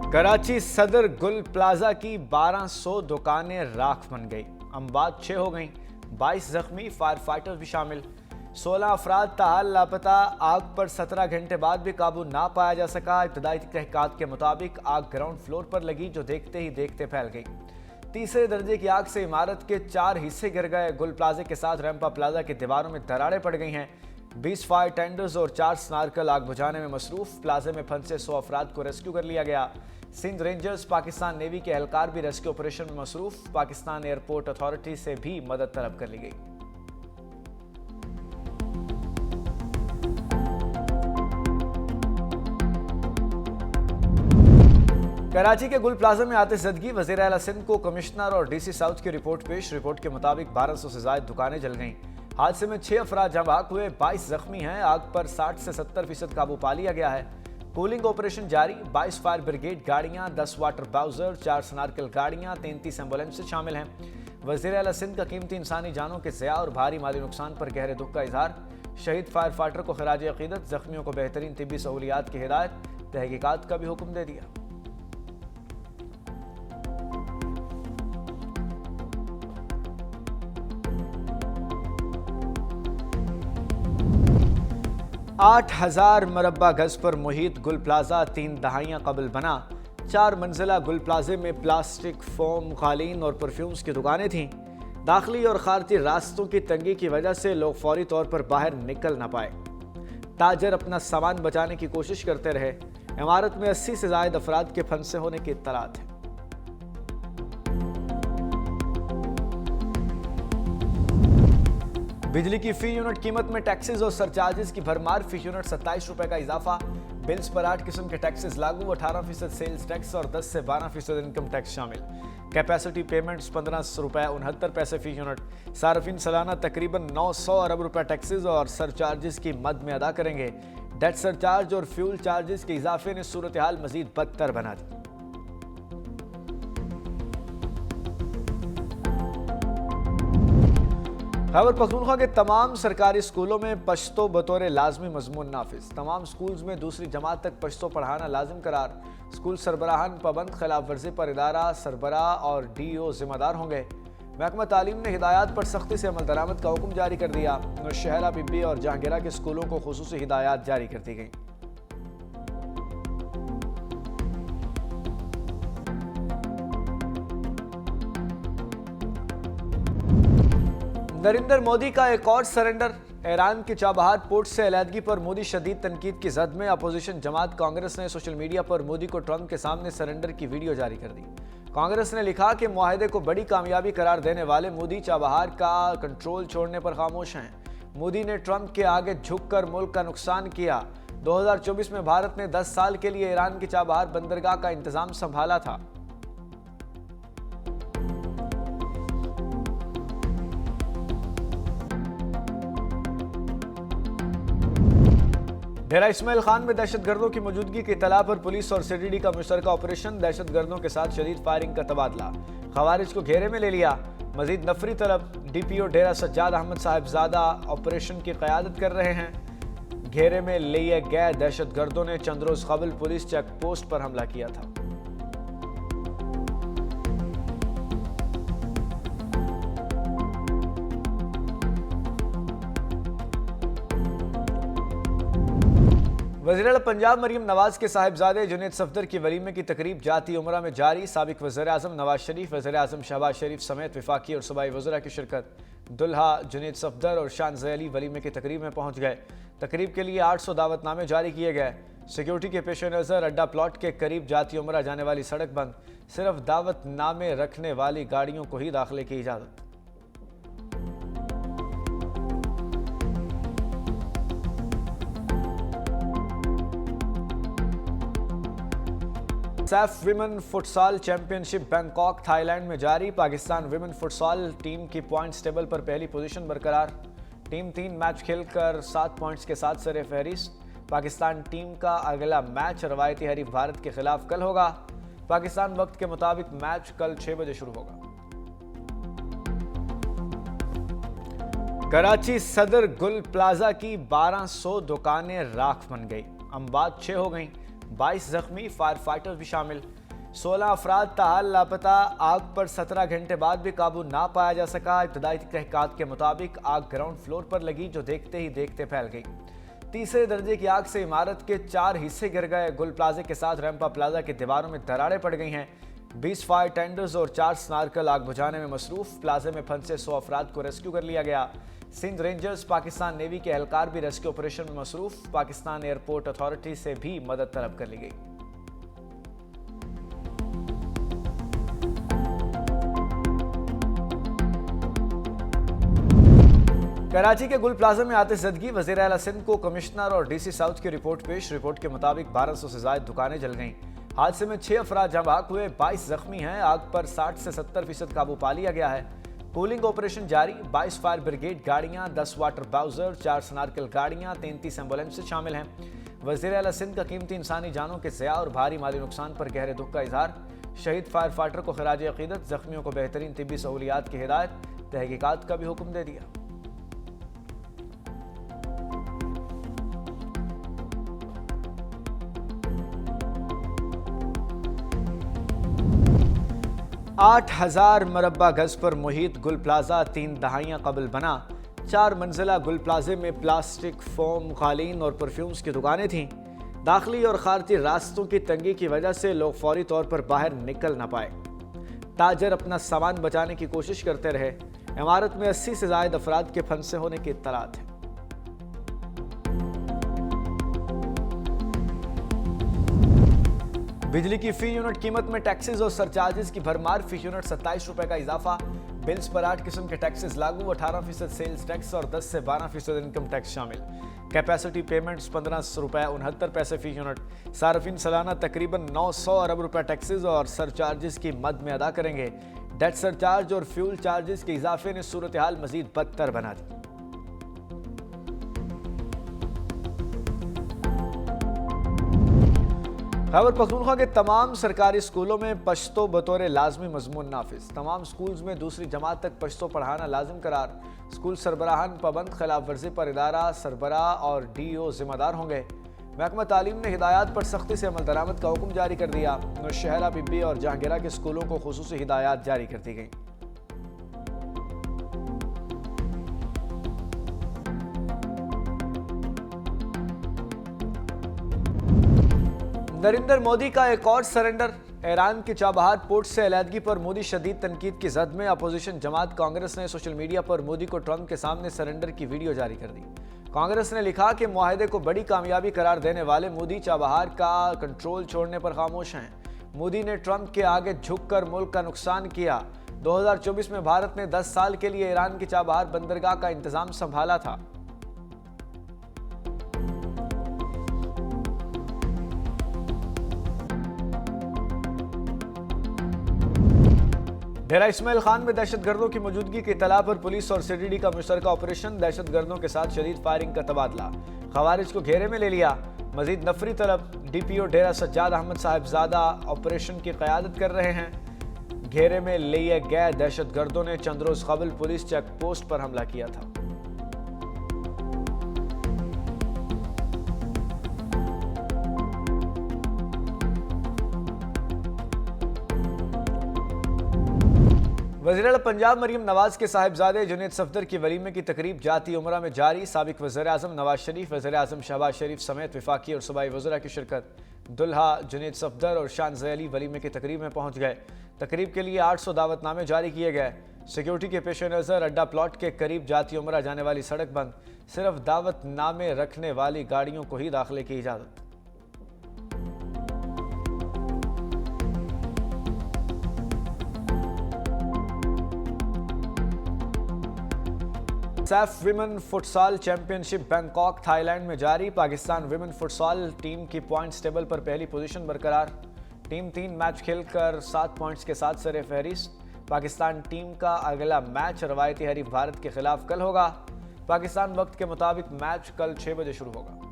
कराची सदर गुल प्लाजा की 1200 दुकानें राख बन गई। अमवात 6 हो गईं, 22 जख्मी, फायर फाइटर्स भी शामिल। 16 अफराद ताहाल लापता। आग पर 17 घंटे बाद भी काबू ना पाया जा सका। इब्तदाई तहकीकात के मुताबिक आग ग्राउंड फ्लोर पर लगी, जो देखते ही देखते फैल गई। तीसरे दर्जे की आग से इमारत के 4 हिस्से गिर गए। गुल प्लाजे के साथ रैंपा प्लाजा की दीवारों में दरारें पड़ गई हैं। 20 फायर टेंडर्स और 4 स्नार्कल आग बुझाने में मसरूफ। प्लाजे में फंसे 100 अफराद को रेस्क्यू कर लिया गया। सिंध रेंजर्स, पाकिस्तान नेवी के एहलकार भी रेस्क्यू ऑपरेशन में मसरूफ। पाकिस्तान एयरपोर्ट अथॉरिटी से भी मदद तलब कर ली गई। कराची के गुल प्लाजा में आते जदगी, वज़ीर आला सिंध को कमिश्नर और डीसी साउथ की रिपोर्ट पेश। रिपोर्ट के मुताबिक 1200 से ज्यादा दुकानें जल गईं। हादसे में 6 अफराद जहाँ हुए, 22 जख्मी हैं। आग पर 60 से 70% काबू पा लिया गया है। कूलिंग ऑपरेशन जारी। 22 फायर ब्रिगेड गाड़ियां, 10 वाटर बाउजर, 4 स्नार्कल गाड़ियां, 33 एम्बुलेंस शामिल हैं। वज़ीर आला सिंध का कीमती इंसानी जानों के ज़िया और भारी माली नुकसान पर गहरे दुख का इजहार। शहीद फायर फाइटर को खराज अकीदत, जख्मियों को बेहतरीन तिब्बी सहूलियात की हिदायत। तहकीकात का भी हुक्म दे दिया। आठ 8,000 मरबा गज पर मुहित गुल प्लाजा 3 दहाइयां कबल बना। 4 मंजिला गुल प्लाजे में प्लास्टिक, फोम, कालीन और परफ्यूम्स की दुकानें थीं। दाखिली और खारजी रास्तों की तंगी की वजह से लोग फौरी तौर पर बाहर निकल ना पाए। ताजर अपना सामान बचाने की कोशिश करते रहे। इमारत में 80 से ज्यादा अफराद के फंसे होने की इत्तलात है। बिजली की फी यूनिट कीमत में टैक्सेस और सरचार्जेस की भरमार। फी यूनिट 27 रुपए का इजाफा। बिल्स पर 8 किस्म के टैक्सेस लागू। 18% सेल्स टैक्स और 10 से 12% इनकम टैक्स शामिल। कैपेसिटी पेमेंट्स 15 रुपए 69 पैसे फी यूनिट। सार्फिन सालाना तकरीबन 900 अरब रुपए टैक्सेस और सरचार्जेस की मद में अदा करेंगे। डेट सरचार्ज और फ्यूल चार्जेस के इजाफे ने सूरत हाल मजीद बदतर बना दी। खैबर पख्तूनख्वा के तमाम सरकारी स्कूलों में पश्तो बतौर लाजमी मजमून नाफिज। तमाम स्कूल्स में दूसरी जमात तक पश्तो पढ़ाना लाजिम करार। स्कूल सरबराहान पाबंद, खिलाफ वर्जी पर इदारा सरबराह और DO जिम्मेदार होंगे। महकमा तालीम ने हिदायत पर सख्ती से अमल दरामद का हुक्म जारी कर दिया। नौशहरा, पिब्बी और जहांगीरा के स्कूलों को खुसूसी हिदायत जारी कर दी गई। नरेंद्र मोदी का एक और सरेंडर। ईरान के चाबहार पोर्ट से अलहदगी पर मोदी शदीद तनकीद की जद में। अपोजिशन जमात कांग्रेस ने सोशल मीडिया पर मोदी को ट्रंप के सामने सरेंडर की वीडियो जारी कर दी। कांग्रेस ने लिखा कि मुआहदे को बड़ी कामयाबी करार देने वाले मोदी चाबहार का कंट्रोल छोड़ने पर खामोश हैं। मोदी ने ट्रंप के आगे झुककर मुल्क का नुकसान किया। 2024 में भारत ने 10 साल के लिए ईरान की चाबहार बंदरगाह का इंतजाम संभाला था। डेरा इस्माइल खान में दहशतगर्दों की मौजूदगी की इत्तला पर पुलिस और CTD का मुश्तरका ऑपरेशन। दहशतगर्दों के साथ शदीद फायरिंग का तबादला। खवारिज को घेरे में ले लिया। मजीद नफरी तलब। DPO डेरा सज्जाद अहमद साहिबजादा ऑपरेशन की क़यादत कर रहे हैं। घेरे में लिए गए दहशतगर्दों ने चंद रोज कबल पुलिस चेक पोस्ट पर हमला किया था। वज़ीर आला पंजाब मरीम नवाज के साहिबजादे जुनैद सफदर की वलीमे की तकरीब जाती उमरा में जारी। साबिक वज़ीर आज़म नवाज शरीफ, वज़ीर आज़म शहबाज शरीफ समेत विफाकी और सूबाई वज़रा की शिरकत। दुल्हा जुनैद सफदर और शान ज़ैली वलीमे की तकरीब में पहुँच गए। तकरीब के लिए 800 दावतनामे जारी किए गए। सिक्योरिटी के पेश नज़र अड्डा प्लॉट के करीब जाती उमरा जाने वाली सड़क बंद। सिर्फ दावतनामे रखने वाली गाड़ियों को ही दाखिले की इजाज़त। Saif women futsal championship Bangkok Thailand में जारी। पाकिस्तान विमेन फुटसाल टीम की पॉइंट्स टेबल पर पहली पोजीशन बरकरार। टीम 3 मैच खेलकर 7 पॉइंट्स के साथ सरे फहरिस्त। पाकिस्तान टीम का अगला मैच रवायती हरीफ भारत के खिलाफ कल होगा। पाकिस्तान वक्त के मुताबिक मैच कल 6 बजे शुरू होगा। कराची सदर गुल प्लाजा की 1200 दुकानें राख बन गई। अमवात 6 हो गईं, 22 जख्मी, फायर फाइटर्स भी शामिल। 16 अफराद ताहाल लापता। आग पर 17 घंटे बाद भी काबू ना पाया जा सका। इब्तदाई तहकीकात के मुताबिक आग ग्राउंड फ्लोर पर लगी, जो देखते ही देखते फैल गई। तीसरे दर्जे की आग से इमारत के 4 हिस्से गिर गए। गुल प्लाजा के साथ रैंपा प्लाजा की दीवारों में दरारें पड़ गई हैं। 20 फायर टेंडर्स और 4 स्नार्कल आग बुझाने में मसरूफ। प्लाजे में फंसे 100 अफराद को रेस्क्यू कर लिया गया। सिंध रेंजर्स, पाकिस्तान नेवी के एहलकार भी रेस्क्यू ऑपरेशन में मसरूफ। पाकिस्तान एयरपोर्ट अथॉरिटी से भी मदद तलब कर ली गई। कराची के गुल प्लाजा में आतिशज़दगी। वज़ीर आला सिंध को कमिश्नर और डीसी साउथ की रिपोर्ट पेश। रिपोर्ट के मुताबिक 1200 से ज्यादा दुकानें जल गईं। हादसे में 6 अफराद जहाँ बहक हुए, 22 जख्मी हैं। आग पर 60 से 70% काबू पा लिया गया है। कूलिंग ऑपरेशन जारी। 22 फायर ब्रिगेड गाड़ियां, 10 वाटर बाउजर, 4 स्नार्कल गाड़ियां, 33 एम्बुलेंस शामिल हैं। वज़ीर आला सिंध का कीमती इंसानी जानों के ज़िया और भारी माली नुकसान पर गहरे दुख का इजहार। शहीद फायर फाइटर को खिराज अकीदत। जख्मियों को बेहतरीन तिब्बी सहूलियात की हिदायत। तहकीकात का भी हुक्म दे दिया। आठ 8,000 मरबा गज पर मुहित गुल प्लाजा 3 दहाइयां कबल बना। 4 मंजिला गुल प्लाजे में प्लास्टिक, फोम, कालीन और परफ्यूम्स की दुकानें थीं। दाखिली और खारजी रास्तों की तंगी की वजह से लोग फौरी तौर पर बाहर निकल न पाए। ताजर अपना सामान बचाने की कोशिश करते रहे। इमारत में 80 से ज्यादा अफराद के फंसे होने की इत्तलात है। बिजली की फी यूनिट कीमत में टैक्सेस और सरचार्जेस की भरमार। फी यूनिट 27 रुपए का इजाफा। बिल्स पर 8 किस्म के टैक्सेस लागू। 18% सेल्स टैक्स और 10 से 12% इनकम टैक्स शामिल। कैपेसिटी पेमेंट्स 15 रुपए 69 पैसे फी यूनिट। सार्फिन सालाना तकरीबन 900 अरब रुपए टैक्सेस और सरचार्जेस की मद में अदा करेंगे। डेट सरचार्ज और फ्यूल चार्जेस के इजाफे ने सूरत हाल मजीद बदतर बना दी। खैबर पख्तूनख्वा के तमाम सरकारी स्कूलों में पश्तो बतौर लाजमी मजमून नाफिज। तमाम स्कूल्स में दूसरी जमात तक पश्तो पढ़ाना लाजिम करार। स्कूल सरबराहान पाबंद, खिलाफ वर्जी पर इदारा सरबराह और DO जिम्मेदार होंगे। महकमा तालीम ने हिदायत पर सख्ती से अमल दरामद का हुक्म जारी कर दिया। नौशहरा, पिब्बी और जहांगीरा के स्कूलों को खुसूसी हिदायत जारी कर दी गई। नरेंद्र मोदी का एक और सरेंडर। ईरान के चाबहार पोर्ट से अलहदगी पर मोदी शदीद तनकीद की जद में। अपोजिशन जमात कांग्रेस ने सोशल मीडिया पर मोदी को ट्रंप के सामने सरेंडर की वीडियो जारी कर दी। कांग्रेस ने लिखा कि मुआहदे को बड़ी कामयाबी करार देने वाले मोदी चाबहार का कंट्रोल छोड़ने पर खामोश हैं। मोदी ने ट्रंप के आगे झुककर मुल्क का नुकसान किया। 2024 में भारत ने 10 साल के लिए ईरान की चाबहार बंदरगाह का इंतजाम संभाला था। डेरा इस्माइल खान में दहशतगर्दों की मौजूदगी की इत्तला पर पुलिस और CTD का मुश्तरका ऑपरेशन। दहशतगर्दों के साथ शदीद फायरिंग का तबादला। खवारिज को घेरे में ले लिया। मजीद नफरी तलब। DPO डेरा सज्जाद अहमद साहिबजादा ऑपरेशन की क़यादत कर रहे हैं। घेरे में लिए गए दहशतगर्दों ने चंद रोज कबल पुलिस चेक पोस्ट पर हमला किया था। वज़ीर-ए-आला पंजाब मरीम नवाज के साहिबजादे जुनैद सफदर की वलीमे की तकरीब जाती उमरा में जारी। साबिक वज़ीर-ए-आज़म नवाज शरीफ, वज़ीर-ए-आज़म शहबाज शरीफ समेत वफाकी और सूबाई वज़रा की शिरकत। दुल्हा जुनैद सफदर और शानज़ अली वलीमे की तकरीब में पहुँच गए। तकरीब के लिए 800 दावतनामे जारी किए गए। सिक्योरिटी के पेश नज़र अड्डा प्लॉट के करीब जाती उमरा जाने वाली सड़क बंद। सिर्फ दावतनामे रखने वाली गाड़ियों को ही दाखिले की इजाज़त। Saif women futsal championship Bangkok Thailand में जारी। पाकिस्तान विमेन फुटसाल टीम की पॉइंट्स टेबल पर पहली पोजीशन बरकरार। टीम 3 मैच खेलकर 7 पॉइंट्स के साथ सरे फहरिस्त। पाकिस्तान टीम का अगला मैच रवायती हरीफ भारत के खिलाफ कल होगा। पाकिस्तान वक्त के मुताबिक मैच कल 6 बजे शुरू होगा।